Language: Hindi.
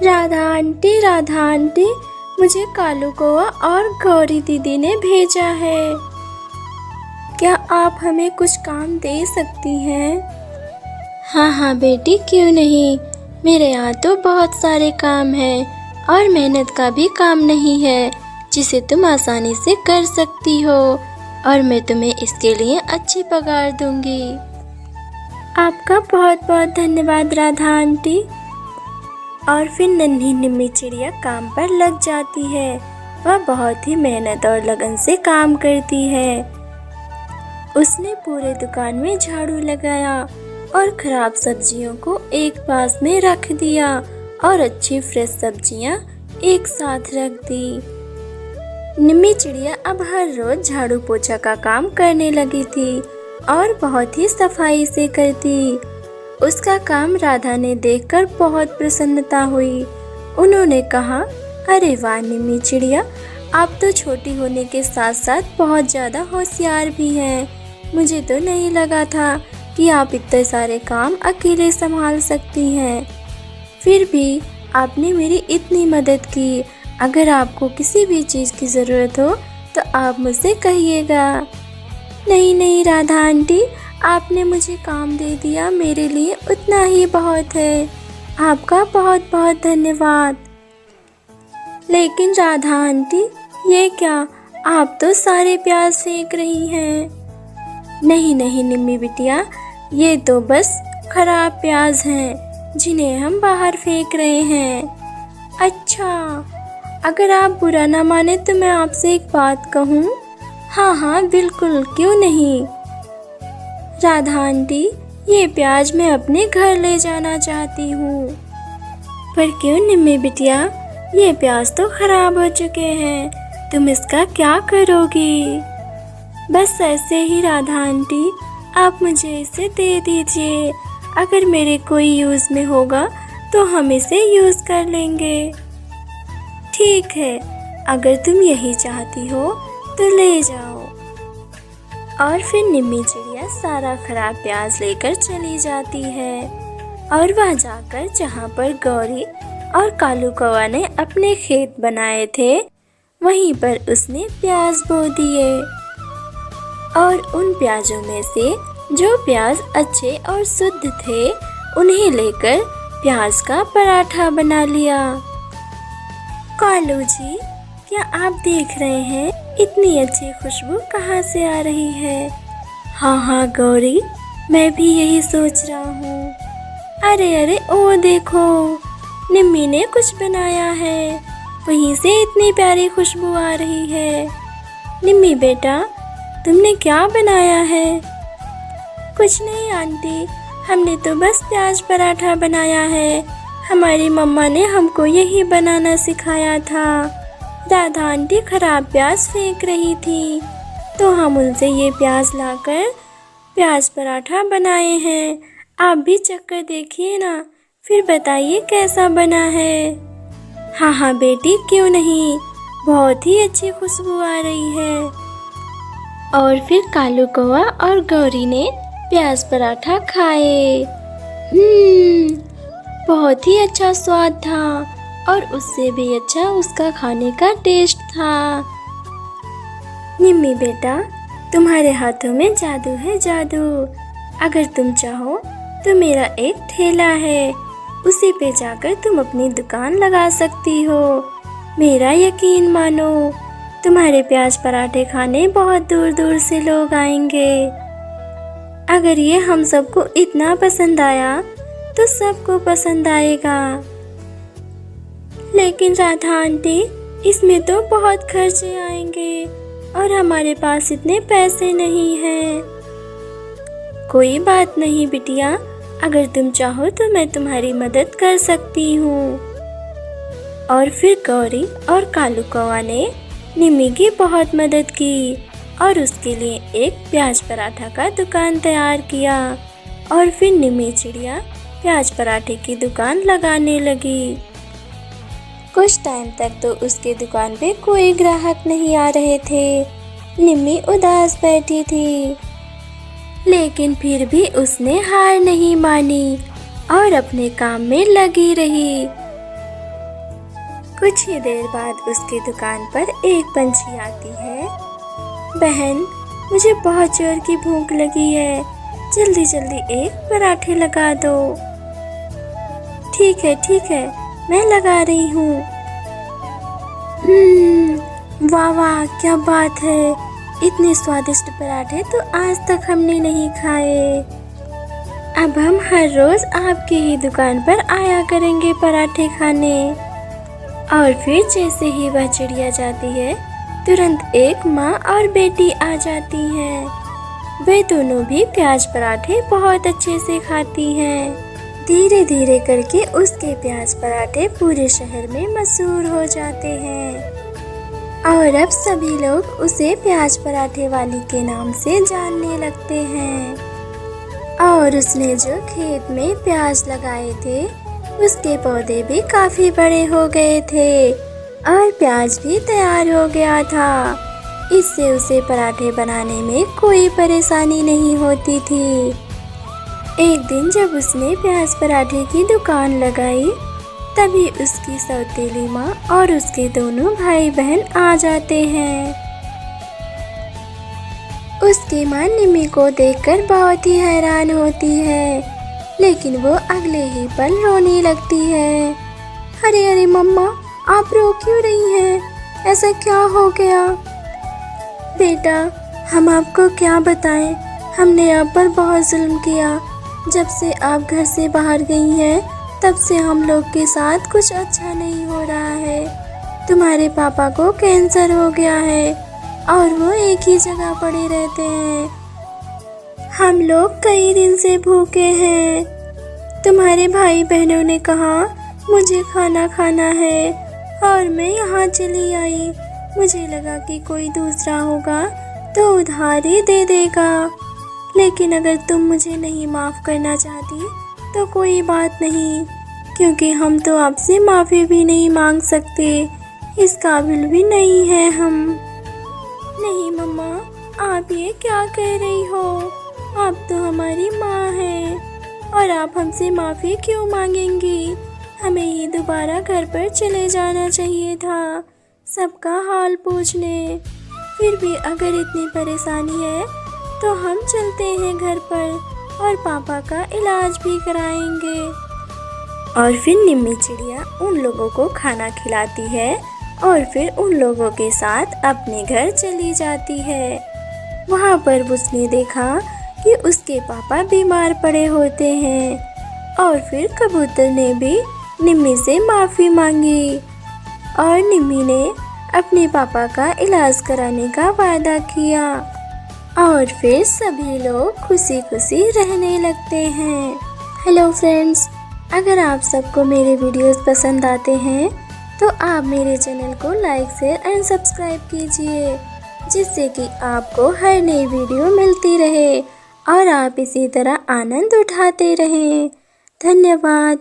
राधा आंटी, मुझे कालू कौआ और गौरी दीदी ने भेजा है। क्या आप हमें कुछ काम दे सकती हैं? हाँ हाँ बेटी, क्यों नहीं। मेरे यहाँ तो बहुत सारे काम हैं और मेहनत का भी काम नहीं है जिसे तुम आसानी से कर सकती हो, और मैं तुम्हें इसके लिए अच्छी पगार दूंगी। आपका बहुत बहुत धन्यवाद राधा आंटी। और फिर नन्ही निम्मी चिड़िया काम पर लग जाती है। वह बहुत ही मेहनत और लगन से काम करती है। उसने पूरे दुकान में झाड़ू लगाया और खराब सब्जियों को एक पास में रख दिया और अच्छी फ्रेश सब्जियां एक साथ रख दी। निम्मी चिड़िया अब हर रोज झाड़ू पोछा का काम करने लगी थी और बहुत ही सफाई से करती। उसका काम राधा ने देखकर बहुत प्रसन्नता हुई। उन्होंने कहा, अरे वाह निम्मी चिड़िया, आप तो छोटी होने के साथ साथ बहुत ज़्यादा होशियार भी हैं। मुझे तो नहीं लगा था कि आप इतने सारे काम अकेले संभाल सकती हैं। फिर भी आपने मेरी इतनी मदद की। अगर आपको किसी भी चीज़ की ज़रूरत हो तो आप मुझसे कहिएगा। नहीं नहीं राधा आंटी, आपने मुझे काम दे दिया, मेरे लिए उतना ही बहुत है। आपका बहुत बहुत धन्यवाद। लेकिन राधा आंटी, ये क्या, आप तो सारे प्याज फेंक रही हैं। नहीं नहीं निम्मी बिटिया, ये तो बस खराब प्याज हैं जिन्हें हम बाहर फेंक रहे हैं। अच्छा, अगर आप बुरा ना माने तो मैं आपसे एक बात कहूँ? हाँ हाँ बिल्कुल, क्यों नहीं। राधा आंटी, ये प्याज मैं अपने घर ले जाना चाहती हूँ। पर क्यों निम्मी बिटिया, ये प्याज तो खराब हो चुके हैं, तुम इसका क्या करोगी? बस ऐसे ही राधा आंटी, आप मुझे इसे दे दीजिए। अगर मेरे कोई यूज़ में होगा तो हम इसे यूज़ कर लेंगे। ठीक है, अगर तुम यही चाहती हो तो ले जाओ। और फिर निम्मी चिड़िया सारा खराब प्याज लेकर चली जाती है और वह जाकर जहाँ पर गौरी और कालू कौआ ने अपने खेत बनाए थे, वहीं पर उसने प्याज बो दिए। और उन प्याजों में से जो प्याज अच्छे और शुद्ध थे, उन्हें लेकर प्याज का पराठा बना लिया। कालू जी, क्या आप देख रहे हैं इतनी अच्छी खुशबू कहाँ से आ रही है? हाँ हाँ गौरी, मैं भी यही सोच रहा हूँ। अरे अरे, ओ देखो, निम्मी ने कुछ बनाया है, वहीं से इतनी प्यारी खुशबू आ रही है। निम्मी बेटा, तुमने क्या बनाया है? कुछ नहीं आंटी, हमने तो बस प्याज पराठा बनाया है। हमारी मम्मा ने हमको यही बनाना सिखाया था। राधा आंटी खराब प्याज फेंक रही थी, तो हम उनसे ये प्याज लाकर प्याज पराठा बनाए हैं। आप भी चक्कर देखिए ना, फिर बताइए कैसा बना है। हाँ हाँ बेटी, क्यों नहीं, बहुत ही अच्छी खुशबू आ रही है। और फिर कालू कौआ और गौरी ने प्याज पराठा खाए। बहुत ही अच्छा स्वाद था और उससे भी अच्छा उसका खाने का टेस्ट था। निम्मी बेटा, तुम्हारे हाथों में जादू है, जादू। अगर तुम चाहो तो मेरा एक ठेला है, उसी पे जाकर तुम अपनी दुकान लगा सकती हो। मेरा यकीन मानो, तुम्हारे प्याज पराठे खाने बहुत दूर दूर से लोग आएंगे। अगर ये हम सबको इतना पसंद आया तो सबको पसंद आएगा। लेकिन राधा आंटी, इसमें तो बहुत खर्चे आएंगे और हमारे पास इतने पैसे नहीं हैं। कोई बात नहीं बिटिया, अगर तुम चाहो तो मैं तुम्हारी मदद कर सकती हूँ। और फिर गौरी और कालू कौआ ने निम्मी की बहुत मदद की और उसके लिए एक प्याज पराठा का दुकान तैयार किया। और फिर निम्मी चिड़िया प्याज पराठे की दुकान लगाने लगी। कुछ टाइम तक तो उसके दुकान पे कोई ग्राहक नहीं आ रहे थे। निम्मी उदास बैठी थी, लेकिन फिर भी उसने हार नहीं मानी और अपने काम में लगी रही। कुछ ही देर बाद उसकी दुकान पर एक पंछी आती है। बहन, मुझे बहुत जोर की भूख लगी है, जल्दी जल्दी एक पराठे लगा दो। ठीक है, मैं लगा रही हूँ। वाह वाह, क्या बात है, इतने स्वादिष्ट पराठे तो आज तक हमने नहीं खाए। अब हम हर रोज आपकी ही दुकान पर आया करेंगे पराठे खाने। और फिर जैसे ही वह चिड़िया जाती है, तुरंत एक माँ और बेटी आ जाती हैं। वे दोनों भी प्याज पराठे बहुत अच्छे से खाती हैं। धीरे धीरे करके उसके प्याज पराठे पूरे शहर में मशहूर हो जाते हैं और अब सभी लोग उसे प्याज पराठे वाली के नाम से जानने लगते हैं। और उसने जो खेत में प्याज लगाए थे, उसके पौधे भी काफी बड़े हो गए थे और प्याज भी तैयार हो गया था। इससे उसे पराठे बनाने में कोई परेशानी नहीं होती थी। एक दिन जब उसने प्याज पराठे की दुकान लगाई, तभी उसकी सौतेली माँ और उसके दोनों भाई बहन आ जाते हैं। उसकी माँ निम्मी को देखकर बहुत ही हैरान होती है, लेकिन वो अगले ही पल रोने लगती है। अरे अरे मम्मा, आप रो क्यों रही हैं? ऐसा क्या हो गया? बेटा, हम आपको क्या बताएं, हमने आप पर बहुत जुल्म किया। जब से आप घर से बाहर गई हैं, तब से हम लोग के साथ कुछ अच्छा नहीं हो रहा है। तुम्हारे पापा को कैंसर हो गया है और वो एक ही जगह पड़े रहते हैं। हम लोग कई दिन से भूखे हैं। तुम्हारे भाई बहनों ने कहा मुझे खाना खाना है और मैं यहाँ चली आई। मुझे लगा कि कोई दूसरा होगा तो उधार ही दे देगा, लेकिन अगर तुम मुझे नहीं माफ़ करना चाहती तो कोई बात नहीं, क्योंकि हम तो आपसे माफ़ी भी नहीं मांग सकते, इस काबिल भी नहीं है हम। नहीं मम्मा, आप ये क्या कह रही हो? आप तो हमारी माँ हैं और आप हमसे माफ़ी क्यों मांगेंगी? हमें ही दोबारा घर पर चले जाना चाहिए था, सबका हाल पूछने। फिर भी अगर इतनी परेशानी है तो हम चलते हैं घर पर और पापा का इलाज भी कराएंगे। और फिर निम्मी चिड़िया उन लोगों को खाना खिलाती है और फिर उन लोगों के साथ अपने घर चली जाती है। वहाँ पर उसने देखा कि उसके पापा बीमार पड़े होते हैं और फिर कबूतर ने भी निम्मी से माफ़ी मांगी और निम्मी ने अपने पापा का इलाज कराने का वादा किया और फिर सभी लोग खुशी खुशी रहने लगते हैं। हेलो फ्रेंड्स, अगर आप सबको मेरे वीडियोस पसंद आते हैं तो आप मेरे चैनल को लाइक शेयर एंड सब्सक्राइब कीजिए, जिससे कि आपको हर नई वीडियो मिलती रहे और आप इसी तरह आनंद उठाते रहें। धन्यवाद।